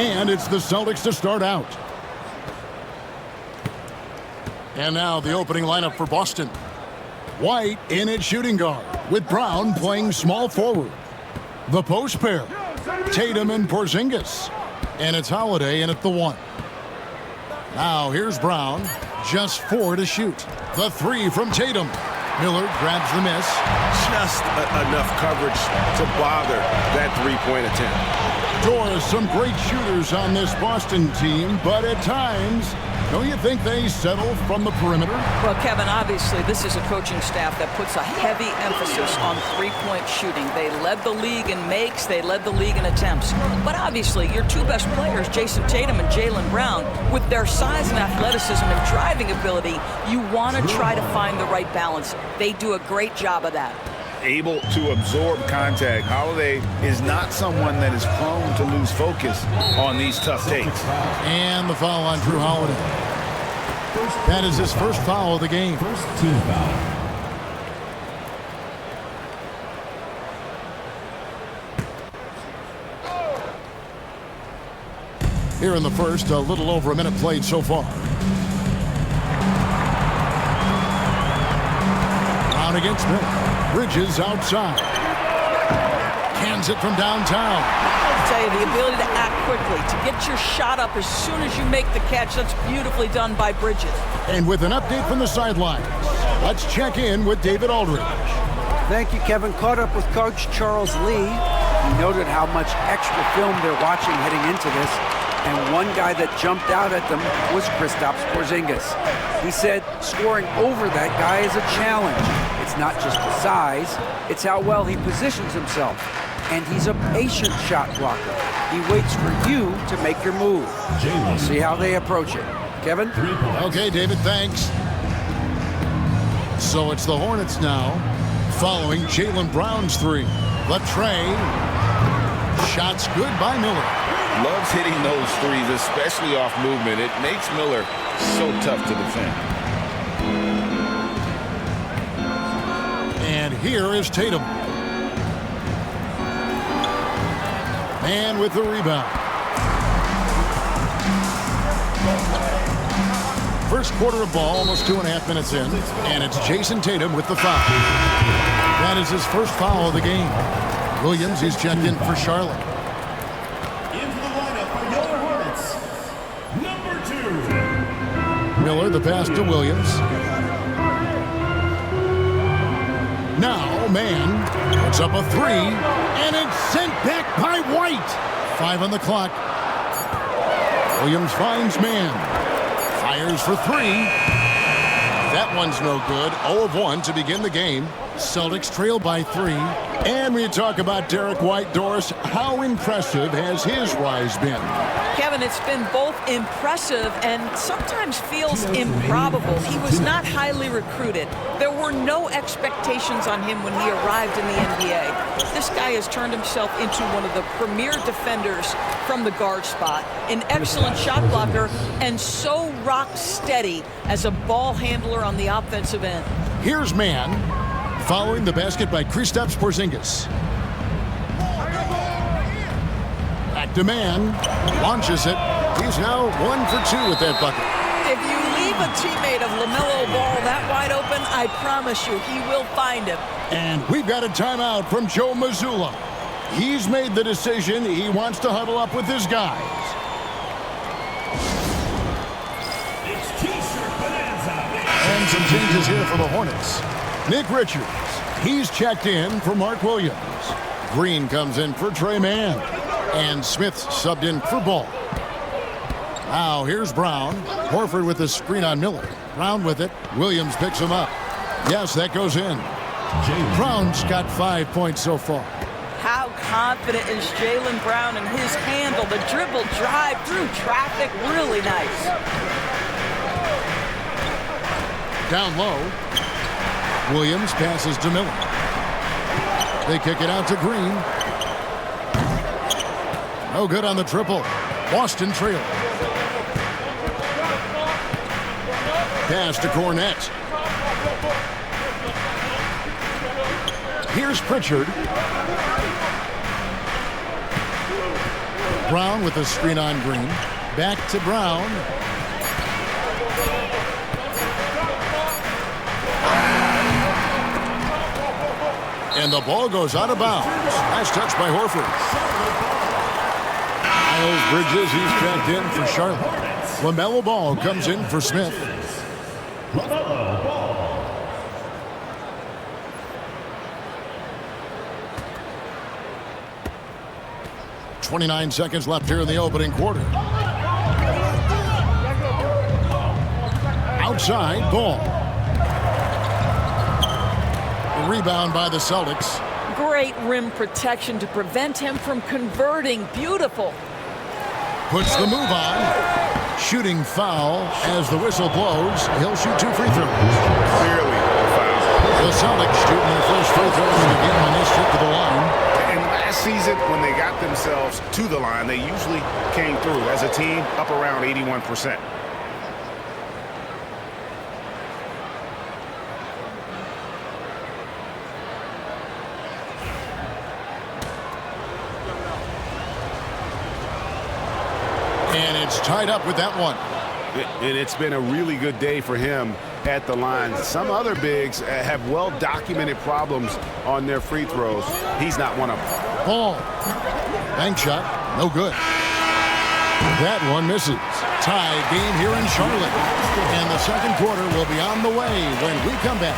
And it's the Celtics to start out. And now the opening lineup for Boston. White in at shooting guard, with Brown playing small forward. The post pair, Tatum and Porzingis. And it's Holiday in at the 1. Now here's Brown, just 4 to shoot. The 3 from Tatum. Miller grabs the miss. Just enough coverage to bother that three-point attempt. Doris, some great shooters on this Boston team, but at times, don't you think they settle from the perimeter? Well, Kevin, obviously, this is a coaching staff that puts a heavy emphasis on three-point shooting. They led the league in makes, they led the league in attempts. But obviously, your two best players, Jason Tatum and Jaylen Brown, with their size and athleticism and driving ability, you want to try to find the right balance. They do a great job of that. Able to absorb contact. Holiday is not someone that is prone to lose focus on these tough takes. And the foul on Drew Holiday. That is his first foul of the game. First team foul. Here in the first, a little over a minute played so far. Brown against Miller. Bridges outside. Cans it from downtown. I'll tell you, the ability to act quickly, to get your shot up as soon as you make the catch, that's beautifully done by Bridges. And with an update from the sidelines, let's check in with David Aldridge. Thank you, Kevin. Caught up with Coach Charles Lee. He noted how much extra film they're watching heading into this. And one guy that jumped out at them was Kristaps Porzingis. He said scoring over that guy is a challenge. It's not just the size, it's how well he positions himself. And he's a patient shot blocker. He waits for you to make your move. We'll see how they approach it. Kevin? Okay, David, thanks. So it's the Hornets now, following Jaylen Brown's 3. The tray. Shots good by Miller. Loves hitting those threes, especially off movement. It makes Miller so tough to defend. And here is Tatum. And with the rebound. First quarter of ball, almost 2.5 minutes in. And it's Jason Tatum with the foul. That is his first foul of the game. Williams, he's checked in for Charlotte. Miller, the pass to Williams. Now, Mann puts up a 3, and it's sent back by White. 5 on the clock. Williams finds Mann. Fires for 3. That one's no good. 0 of 1 to begin the game. Celtics trail by 3. And we talk about Derek White. Doris, how impressive has his rise been? Kevin, it's been both impressive and sometimes feels improbable. He was not highly recruited. There were no expectations on him when he arrived in the NBA. This guy has turned himself into one of the premier defenders from the guard spot, an excellent shot blocker, and so rock steady as a ball handler on the offensive end. Here's Mann, following the basket by Kristaps Porzingis. Back to Mann, launches it. He's now 1 for 2 with that bucket. If you leave a teammate of LaMelo Ball that wide open, I promise you, he will find him. And we've got a timeout from Joe Mazzulla. He's made the decision. He wants to huddle up with his guys. And some changes here for the Hornets. Nick Richards, he's checked in for Mark Williams. Green comes in for Trey Mann. And Smith subbed in for Ball. Now here's Brown. Horford with the screen on Miller. Brown with it. Williams picks him up. Yes, that goes in. Brown's got 5 points so far. How confident is Jaylen Brown in his handle? The dribble drive through traffic, really nice. Down low. Williams passes to Miller. They kick it out to Green. No good on the triple. Boston trail. Pass to Cornette. Here's Pritchard. Brown with a screen on Green. Back to Brown. And the ball goes out of bounds. Nice touch by Horford. Miles Bridges, he's checked in for Charlotte. LaMelo Ball comes in for Smith. 29 seconds left here in the opening quarter. Outside, Ball. A rebound by the Celtics. Great rim protection to prevent him from converting. Beautiful. Puts the move on. Shooting foul as the whistle blows. He'll shoot 2 free throws. Clearly a foul. The Celtics shooting their first free throws of the game on this trip to the line. And last season, when they got themselves to the line, they usually came through as a team up around 81%. And it's tied up with that one. And it's been a really good day for him at the line. Some other bigs have well-documented problems on their free throws. He's not one of them. Ball. Bank shot. No good. That one misses. Tie game here in Charlotte. And the second quarter will be on the way when we come back.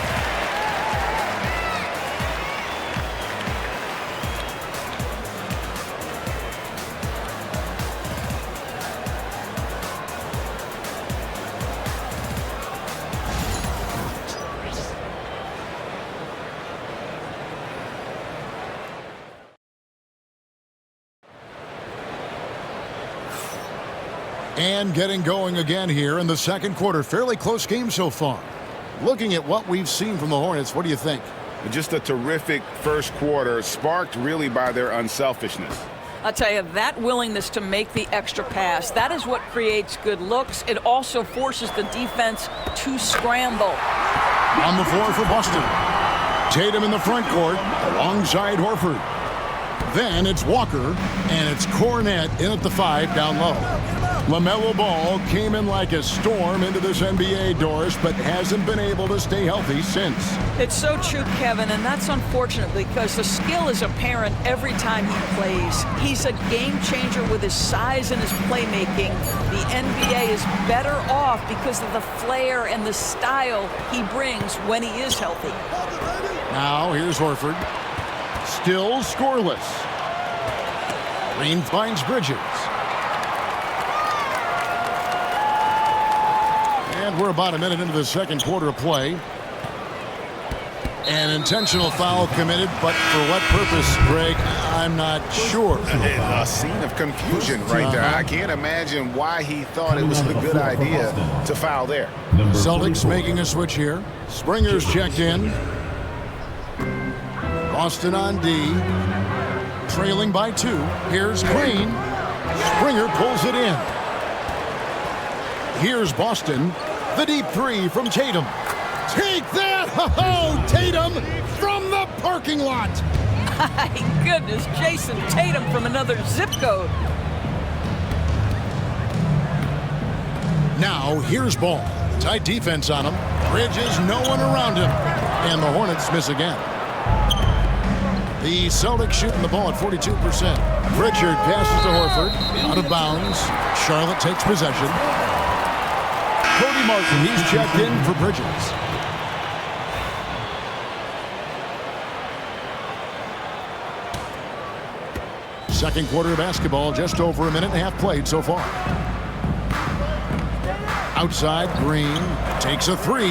And getting going again here in the second quarter. Fairly close game so far. Looking at what we've seen from the Hornets, what do you think? Just a terrific first quarter, sparked really by their unselfishness. I'll tell you, that willingness to make the extra pass, that is what creates good looks. It also forces the defense to scramble. On the floor for Boston. Tatum in the front court alongside Horford. Then it's Walker, and it's Cornette in at the 5 down low. LaMelo Ball came in like a storm into this NBA, Doris, but hasn't been able to stay healthy since. It's so true, Kevin, and that's unfortunate because the skill is apparent every time he plays. He's a game changer with his size and his playmaking. The NBA is better off because of the flair and the style he brings when he is healthy. Now here's Horford. Still scoreless. Green finds Bridges. And we're about a minute into the second quarter of play. An intentional foul committed, but for what purpose, Greg, I'm not sure. A scene of confusion right there. I can't imagine why he thought it was a good idea to foul there. Celtics making a switch here. Springer's checked in. Boston on D. Trailing by 2. Here's Green. Springer pulls it in. Here's Boston. The deep 3 from Tatum. Take that! Ho-ho! Tatum from the parking lot. My goodness, Jason Tatum from another zip code. Now here's Ball. Tight defense on him. Bridges, no one around him. And the Hornets miss again. The Celtics shooting the ball at 42%. Pritchard passes to Horford. Out of bounds. Charlotte takes possession. Cody Martin, he's checked in for Bridges. Second quarter of basketball, just over a minute and a half played so far. Outside, Green takes a 3.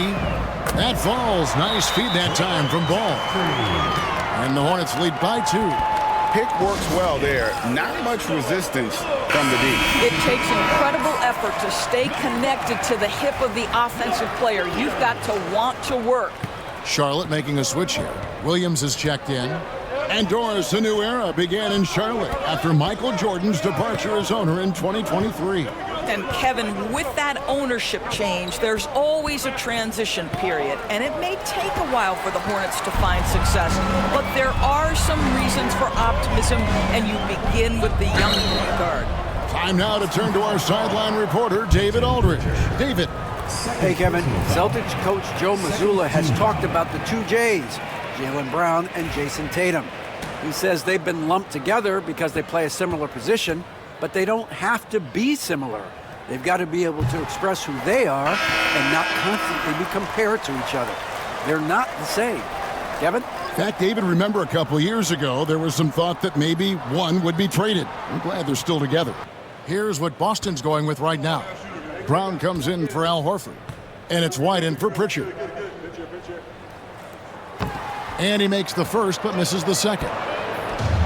That falls. Nice feed that time from Ball. And the Hornets lead by 2. Pick works well there. Not much resistance from the D. It takes incredible effort to stay connected to the hip of the offensive player. You've got to want to work. Charlotte making a switch here. Williams is checked in. And Doris, a new era began in Charlotte after Michael Jordan's departure as owner in 2023. And Kevin, with that ownership change, there's always a transition period, and it may take a while for the Hornets to find success, but there are some reasons for optimism, and you begin with the young point guard. Time now to turn to our sideline reporter, David Aldridge. David. Hey, Kevin. Celtics coach Joe Mazzulla has talked about the two J's, Jaylen Brown and Jason Tatum. He says they've been lumped together because they play a similar position, but they don't have to be similar. They've got to be able to express who they are and not constantly be compared to each other. They're not the same. Kevin? In fact, David, remember a couple of years ago, there was some thought that maybe one would be traded. I'm glad they're still together. Here's what Boston's going with right now. Brown comes in for Al Horford, and it's White in for Pritchard. And he makes the first, but misses the second.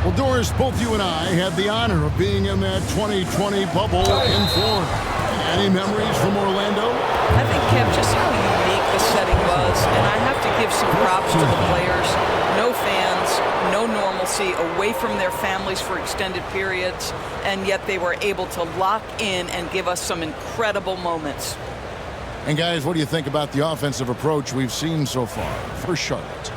Well, Doris, both you and I had the honor of being in that 2020 bubble in Florida. Any memories from Orlando? I think, Kev, just how unique the setting was, and I have to give some props to the players. No fans, no normalcy, away from their families for extended periods, and yet they were able to lock in and give us some incredible moments. And guys, what do you think about the offensive approach we've seen so far for Charlotte?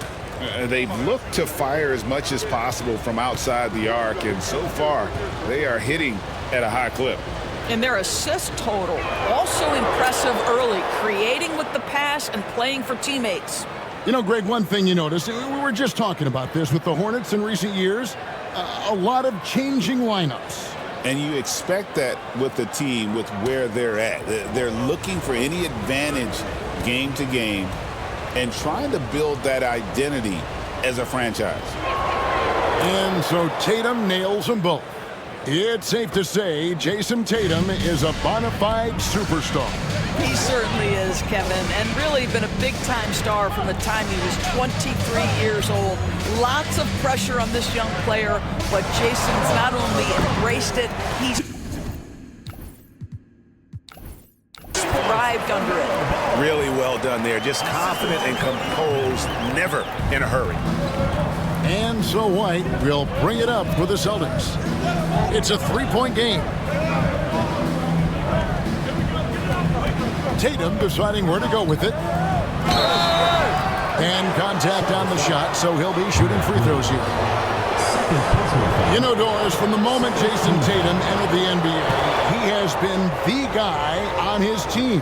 They've looked to fire as much as possible from outside the arc, and so far they are hitting at a high clip. And their assist total, also impressive early, creating with the pass and playing for teammates. You know, Greg, one thing you notice, we were just talking about this with the Hornets in recent years, a lot of changing lineups. And you expect that with the team, with where they're at. They're looking for any advantage game to game and trying to build that identity as a franchise. And so Tatum nails them both. It's safe to say Jason Tatum is a bona fide superstar. He certainly is, Kevin, and really been a big-time star from the time he was 23 years old. Lots of pressure on this young player, but Jason's not only embraced it, he's thrived under it. Really well done there. Just confident and composed, never in a hurry. And so White will bring it up for the Celtics. It's a three-point game. Tatum deciding where to go with it. And contact on the shot, so he'll be shooting free throws here. You know, Doris, from the moment Jason Tatum entered the NBA, he has been the guy on his team.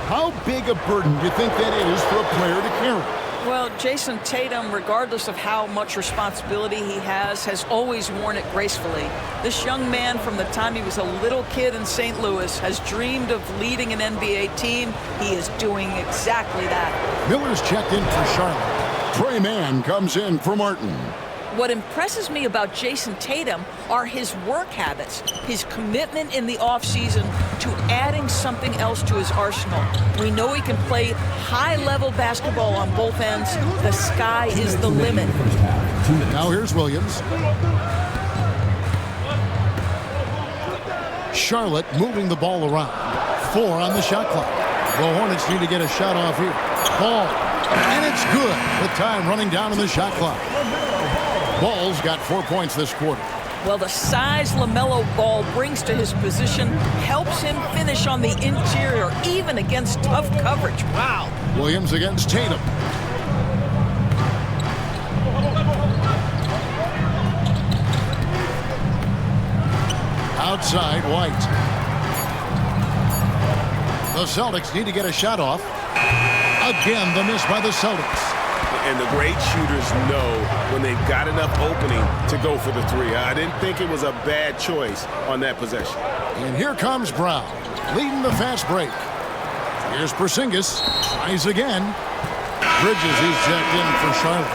How big a burden do you think that is for a player to carry? Well, Jason Tatum, regardless of how much responsibility he has always worn it gracefully. This young man, from the time he was a little kid in St. Louis, has dreamed of leading an NBA team. He is doing exactly that. Miller's checked in for Charlotte. Trey Mann comes in for Martin. What impresses me about Jason Tatum are his work habits, his commitment in the offseason to adding something else to his arsenal. We know he can play high-level basketball on both ends. The sky is the limit. Now here's Williams. Charlotte moving the ball around. 4 on the shot clock. The Hornets need to get a shot off here. Ball. And it's good with time running down on the shot clock. Ball's got 4 points this quarter. Well, the size LaMelo Ball brings to his position helps him finish on the interior, even against tough coverage. Wow. Williams against Tatum. Outside, White. The Celtics need to get a shot off. Again, the miss by the Celtics. And the great shooters know when they've got enough opening to go for the three. I didn't think it was a bad choice on that possession. And here comes Brown, leading the fast break. Here's Porzingis, tries again. Bridges, he's checked in for Charlotte.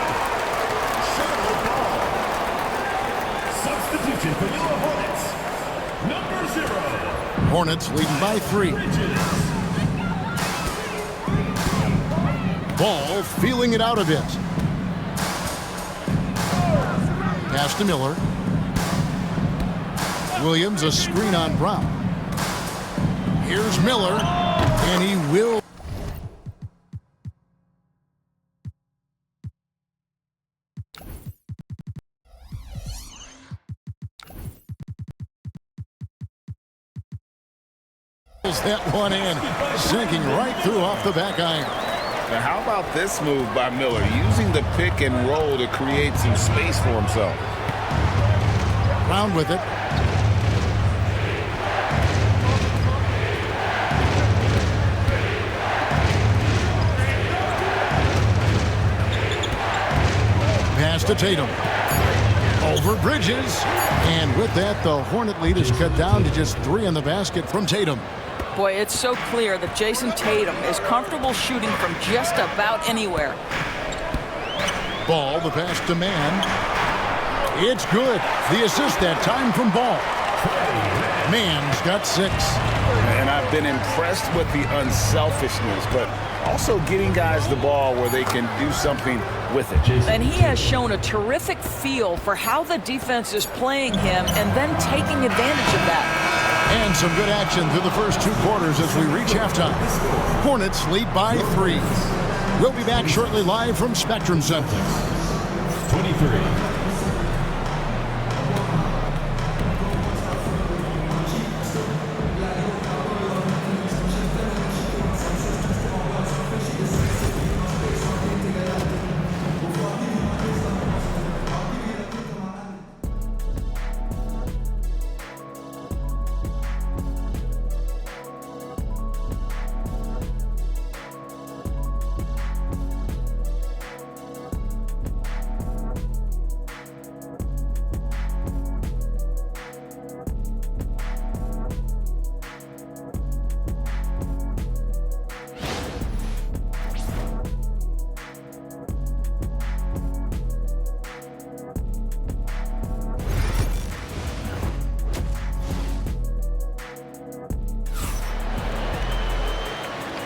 Substitution for the Hornets, number 0. Hornets leading by 3. Ball feeling it out a bit. Pass to Miller. Williams, a screen on Brown. Here's Miller, and he will. That one in, sinking right through off the back iron. Now, how about this move by Miller, using the pick and roll to create some space for himself? Round with it. Pass to Tatum. Over Bridges. And with that, the Hornet lead is cut down to just 3 in the basket from Tatum. Boy, it's so clear that Jason Tatum is comfortable shooting from just about anywhere. Ball, the pass to Mann. It's good. The assist that time from Ball. Mann's got 6. And I've been impressed with the unselfishness, but also getting guys the ball where they can do something with it. And he has shown a terrific feel for how the defense is playing him and then taking advantage of that. And some good action through the first 2 quarters as we reach halftime. Hornets lead by 3. We'll be back shortly live from Spectrum Center. 23.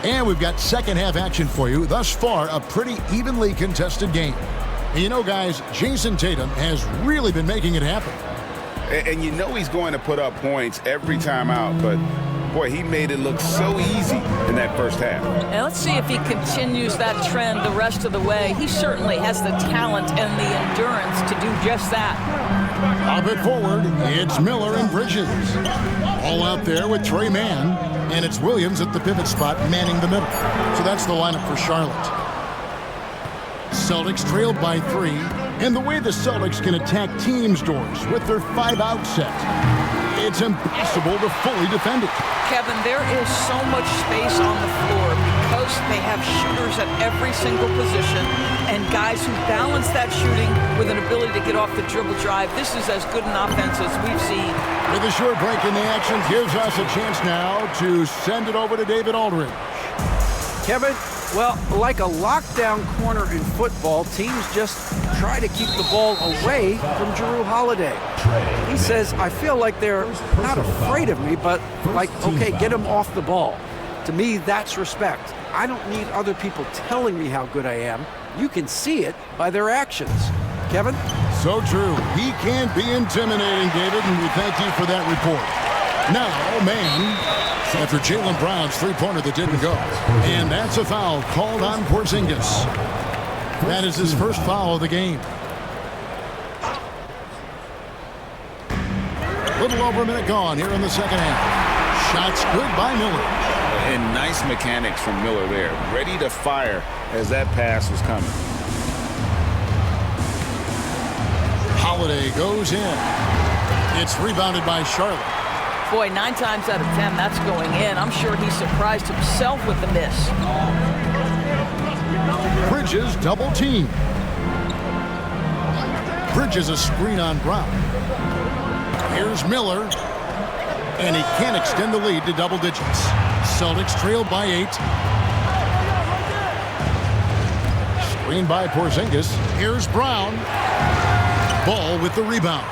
And we've got second half action for you. Thus far, a pretty evenly contested game. And you know, guys, Jason Tatum has really been making it happen. And you know he's going to put up points every time out, but boy, he made it look so easy in that first half. And let's see if he continues that trend the rest of the way. He certainly has the talent and the endurance to do just that. Up it forward, it's Miller and Bridges. All out there with Trey Mann, and it's Williams at the pivot spot manning the middle. So that's the lineup for Charlotte. Celtics trailed by 3, and the way the Celtics can attack teams' doors with their 5-out set, it's impossible to fully defend it. Kevin, there is so much space on the floor because they have shooters at every single position and guys who balance that shooting with an ability to get off the dribble drive. This is as good an offense as we've seen. With a short break in the action, gives us a chance now to send it over to David Aldridge. Kevin, well, like a lockdown corner in football, teams just try to keep the ball away from Jrue Holiday. He says, I feel like they're not afraid of me, but like, okay, get him off the ball. To me, that's respect. I don't need other people telling me how good I am. You can see it by their actions. Kevin? So true. He can't be intimidating, David, and we thank you for that report. Now, man, after Jaylen Brown's three-pointer that didn't go. And that's a foul called on Porzingis. That is his first foul of the game. Little over a minute gone here in the second half. Shots good by Miller. And nice mechanics from Miller there. Ready to fire as that pass was coming. Holiday goes in. It's rebounded by Charlotte. Boy, 9 times out of 10, that's going in. I'm sure he surprised himself with the miss. Bridges double team. Bridges a screen on Brown. Here's Miller. And he can't extend the lead to double digits. Celtics trail by 8. Screen by Porzingis. Here's Brown. Ball with the rebound.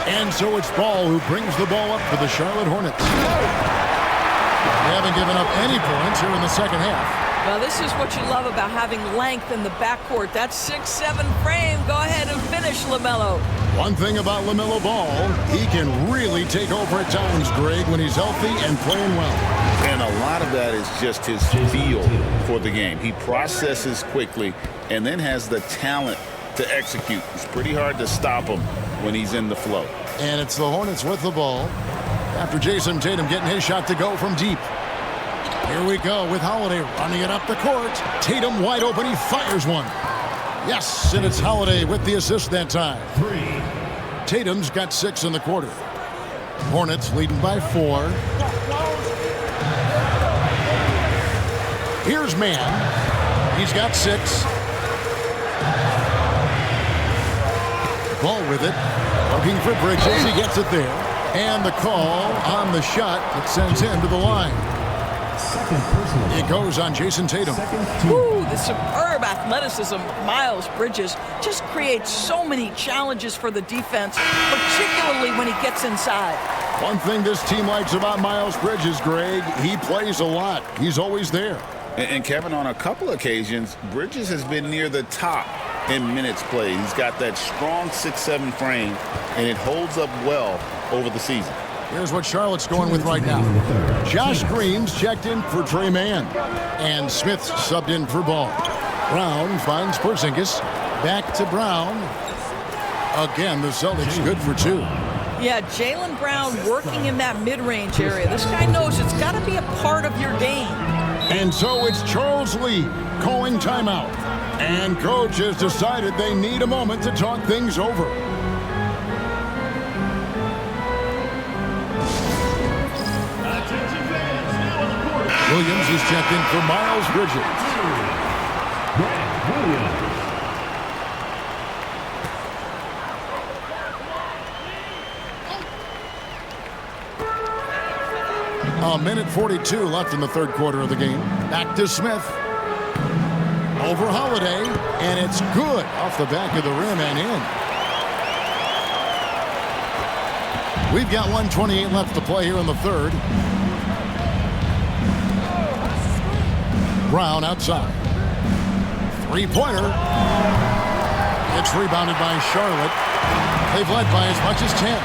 And so it's Ball who brings the ball up for the Charlotte Hornets. They haven't given up any points here in the second half. Well, this is what you love about having length in the backcourt. That 6'7" frame. Go ahead and finish, LaMelo. One thing about LaMelo Ball, he can really take over at times, Greg, when he's healthy and playing well. And a lot of that is just his feel for the game. He processes quickly and then has the talent to execute. It's pretty hard to stop him when he's in the flow. And it's the Hornets with the ball. after Jason Tatum getting his shot to go from deep. Here we go with Holiday running it up the court. Tatum wide open. He fires one. Yes, and it's Holiday with the assist that time. 3. Tatum's got 6 in the quarter. Hornets leading by 4. Here's Mann. He's got 6. Ball with it. Looking for Bridges. He gets it there. And the call on the shot that sends him to the line. It goes on Jason Tatum. Ooh, the superb athleticism of Miles Bridges just creates so many challenges for the defense, particularly when he gets inside. One thing this team likes about Miles Bridges, Greg, he plays a lot. He's always there. And Kevin, on a couple occasions, Bridges has been near the top in minutes played. He's got that strong 6'7" frame, and it holds up well over the season. Here's what Charlotte's going with right now. Josh Green's checked in for Trey Mann. And Smith's subbed in for Ball. Brown finds Porzingis. Back to Brown. Again, the Celtics good for 2. Yeah, Jaylen Brown working in that mid-range area. This guy knows it's got to be a part of your game. And so it's Charles Lee calling timeout. And coach has decided they need a moment to talk things over. Williams is checked in for Miles Bridges. A minute 42 left in the third quarter of the game. Back to Smith. Over Holiday. And it's good off the back of the rim and in. We've got 1:28 left to play here in the third. Brown outside. Three-pointer. It's rebounded by Charlotte. They've led by as much as 10.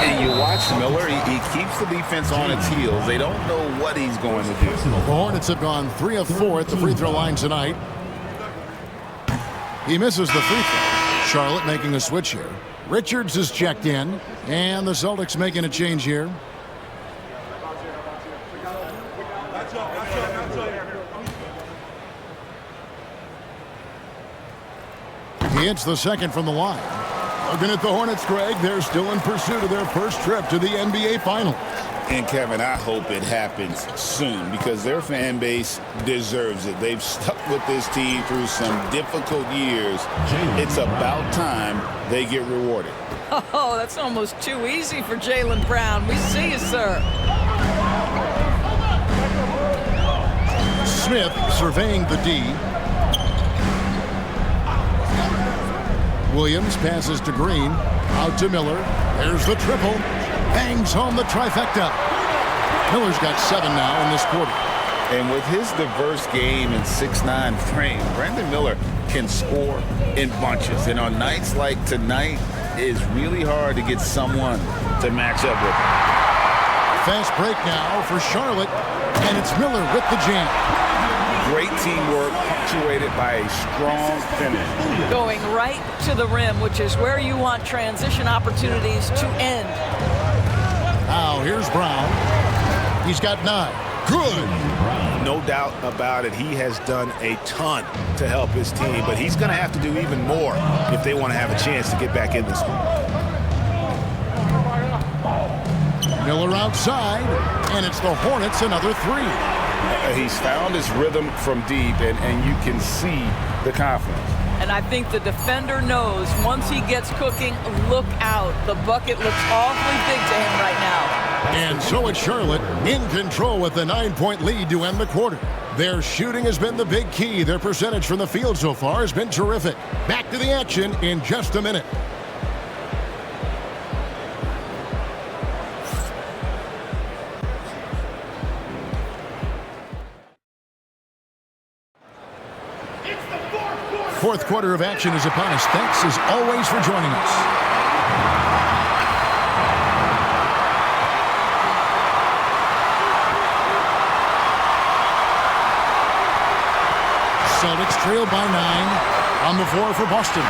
And you watch Miller, he keeps the defense on its heels. They don't know what he's going to do. The Hornets have gone 3 of 4 at the free throw line tonight. He misses the free throw. Charlotte making a switch here. Richards is checked in, and the Celtics making a change here. He hits the second from the line. Looking at the Hornets, Greg, they're still in pursuit of their first trip to the NBA Finals. And Kevin, I hope it happens soon because their fan base deserves it. They've stuck with this team through some difficult years. It's about time they get rewarded. Oh, that's almost too easy for Jaylen Brown. We see you, sir. Smith surveying the D. Williams passes to Green. Out to Miller. There's the triple. Bangs home the trifecta. Miller's got 7 now in this quarter. And with his diverse game and 6'9" frame, Brandon Miller can score in bunches. And on nights like tonight, it's really hard to get someone to match up with him. Fast break now for Charlotte. And it's Miller with the jam. Great teamwork punctuated by a strong finish. Going right to the rim, which is where you want transition opportunities to end. Now here's Brown. He's got 9. Good. No doubt about it. He has done a ton to help his team, but he's going to have to do even more if they want to have a chance to get back in this one. Miller outside, and it's the Hornets another 3. He's found his rhythm from deep, and you can see the confidence. And I think the defender knows once he gets cooking, look out. The bucket looks awfully big to him right now. And so it's Charlotte in control with the 9-point lead to end the quarter. Their shooting has been the big key. Their percentage from the field so far has been terrific. Back to the action in just a minute. Fourth quarter of action is upon us. Thanks as always for joining us. Celtics trail by 9 on the floor for Boston.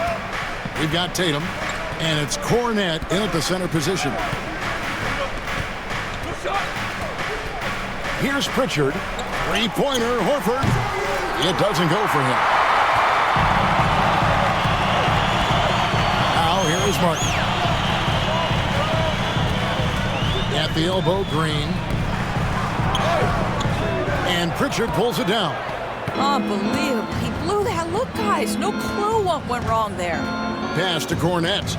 We've got Tatum, and it's Cornette in at the center position. Here's Pritchard. Three-pointer, Horford. It doesn't go for him. Now here is Martin. At the elbow, Green. And Pritchard pulls it down. Unbelievable. He blew that. Look, guys, no clue what went wrong there. Pass to Cornette.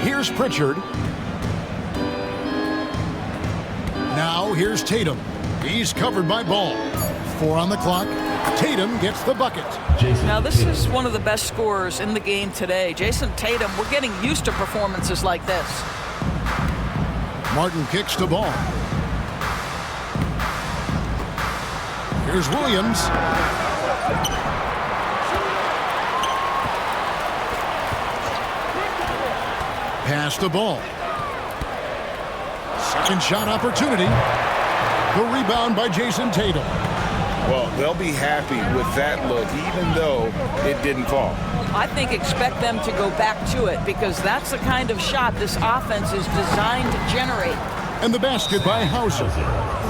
Here's Pritchard. Now here's Tatum. He's covered by Ball. 4 on the clock. Tatum gets the bucket. Now this is one of the best scorers in the game today. Jason Tatum, we're getting used to performances like this. Martin kicks the ball. Here's Williams. Pass the ball. Second shot opportunity. The rebound by Jason Tatum. Well, they'll be happy with that look, even though it didn't fall. I think expect them to go back to it because that's the kind of shot this offense is designed to generate. And the basket by Hauser.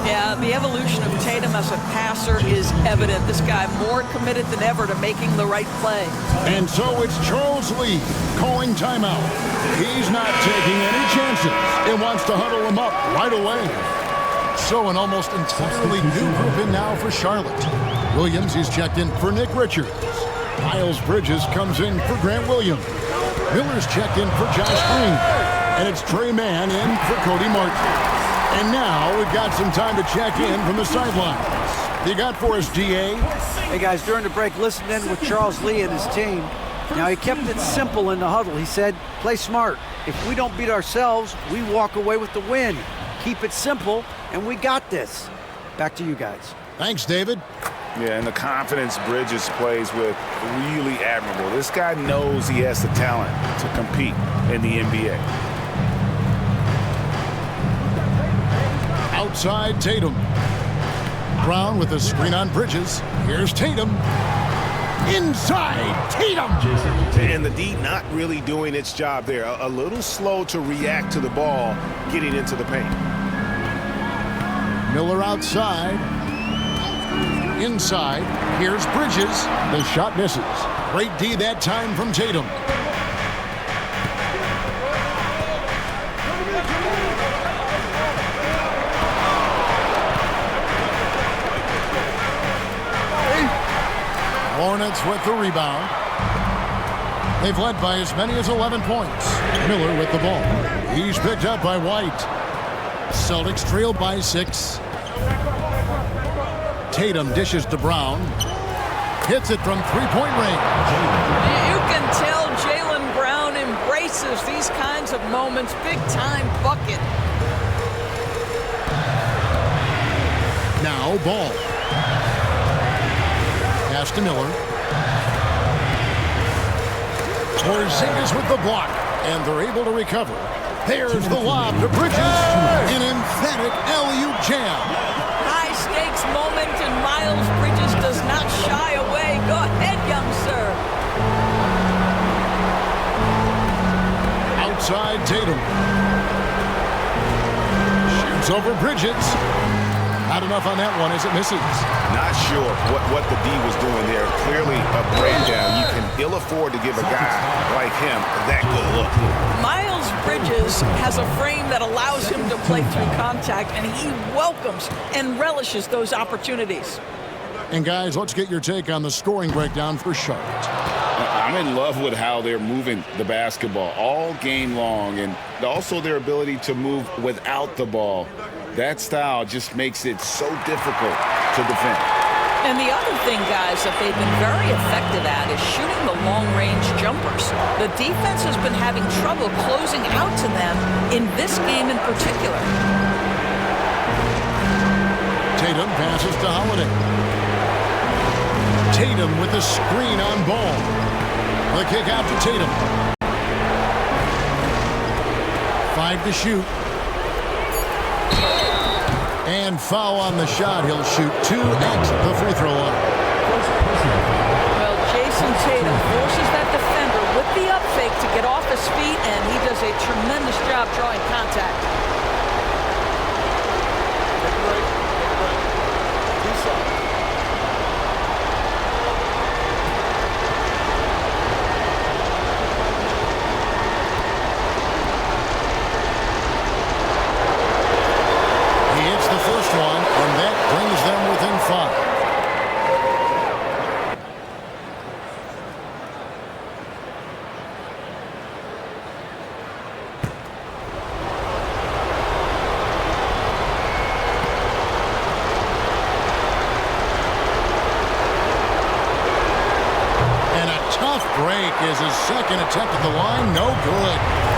Yeah, the evolution of Tatum as a passer is evident. This guy more committed than ever to making the right play. And so it's Charles Lee calling timeout. He's not taking any chances and wants to huddle him up right away. So an almost entirely new group in now for Charlotte. Williams is checked in for Nick Richards. Miles Bridges comes in for Grant Williams. Miller's checked in for Josh Green. And it's Trey Mann in for Cody Martin. And now we've got some time to check in from the sidelines. You got for us, DA? Hey, guys, during the break, listened in with Charles Lee and his team. Now, he kept it simple in the huddle. He said, play smart. If we don't beat ourselves, we walk away with the win. Keep it simple, and we got this. Back to you guys. Thanks, David. Yeah, and the confidence Bridges plays with, really admirable. This guy knows he has the talent to compete in the NBA. Outside Tatum. Brown with a screen on Bridges. Here's Tatum. Inside Tatum. And the D not really doing its job there. A little slow to react to the ball getting into the paint. Miller outside. Inside. Here's Bridges. The shot misses. Great D that time from Tatum. Hornets with the rebound. They've led by as many as 11 points. Miller with the ball. He's picked up by White. Celtics trail by 6. Tatum dishes to Brown. Hits it from three-point range. You can tell Jaylen Brown embraces these kinds of moments. Big-time bucket. Now Ball. Pass to Miller. Porzingis with the block, and they're able to recover. There's the lob to Bridges. An emphatic alley-oop jam. High-stakes moment, and Miles Bridges does not shy away. Go ahead, young sir. Outside Tatum. Shoots over Bridges. Not enough on that one as it misses. Not sure what the D was doing there. Clearly a breakdown. You can ill afford to give a guy like him that good look. Miles Bridges has a frame that allows him to play through contact, and he welcomes and relishes those opportunities. And guys, let's get your take on the scoring breakdown for Charlotte. I'm in love with how they're moving the basketball all game long, and also their ability to move without the ball. That style just makes it so difficult to defend. And the other thing, guys, that they've been very effective at is shooting the long-range jumpers. The defense has been having trouble closing out to them in this game in particular. Tatum passes to Holiday. Tatum with the screen on Ball. The kick out to Tatum. 5 to shoot. And foul on the shot. He'll shoot 2 at the free throw line. Well, Jason Tatum forces that defender with the up fake to get off his feet, and he does a tremendous job drawing contact. break is his second attempt at the line. No good.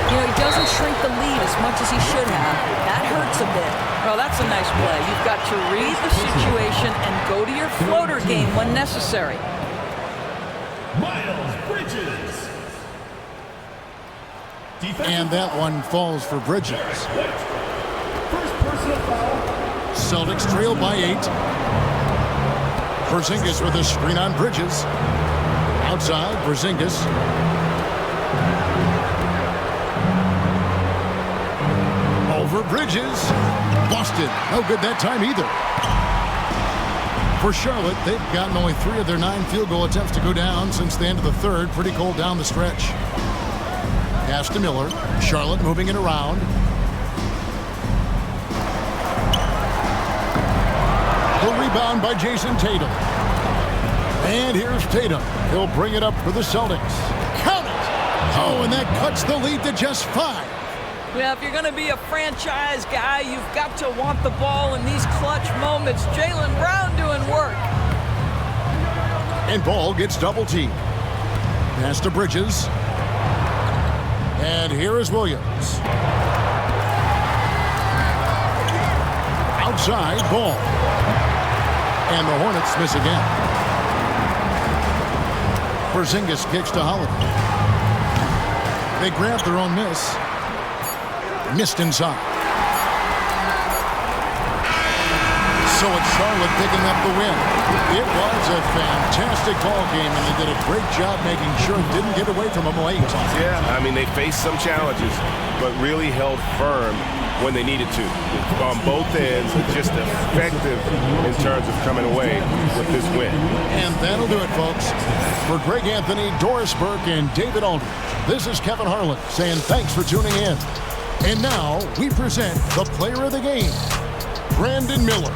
You know, he doesn't shrink the lead as much as he should have. That hurts a bit. Well, that's a nice play. You've got to read the situation and go to your floater game when necessary. Miles Bridges. And that one falls for Bridges. First personal foul. Celtics trail by 8. Porzingis with a screen on Bridges. Outside, Porzingis. Over Bridges. Busted. No good that time either. For Charlotte, they've gotten only 3 of their 9 field goal attempts to go down since the end of the third. Pretty cold down the stretch. Pass to Miller. Charlotte moving it around. The rebound by Jason Tatum. And here's Tatum. He'll bring it up for the Celtics. Count it! Oh, and that cuts the lead to just 5. Well, if you're going to be a franchise guy, you've got to want the ball in these clutch moments. Jaylen Brown doing work. And Ball gets double teamed. Pass to Bridges. And here is Williams. Outside, Ball. And the Hornets miss again. Porzingis kicks to Holiday. They grab their own miss. Missed inside. So it's Charlotte picking up the win. It was a fantastic ball game, and they did a great job making sure it didn't get away from them late. Yeah, I mean, they faced some challenges, but really held firm when they needed to. On both ends, just effective in terms of coming away with this win. And that'll do it, folks. For Greg Anthony, Doris Burke, and David Aldridge, this is Kevin Harlan saying thanks for tuning in. And now we present the player of the game, Brandon Miller.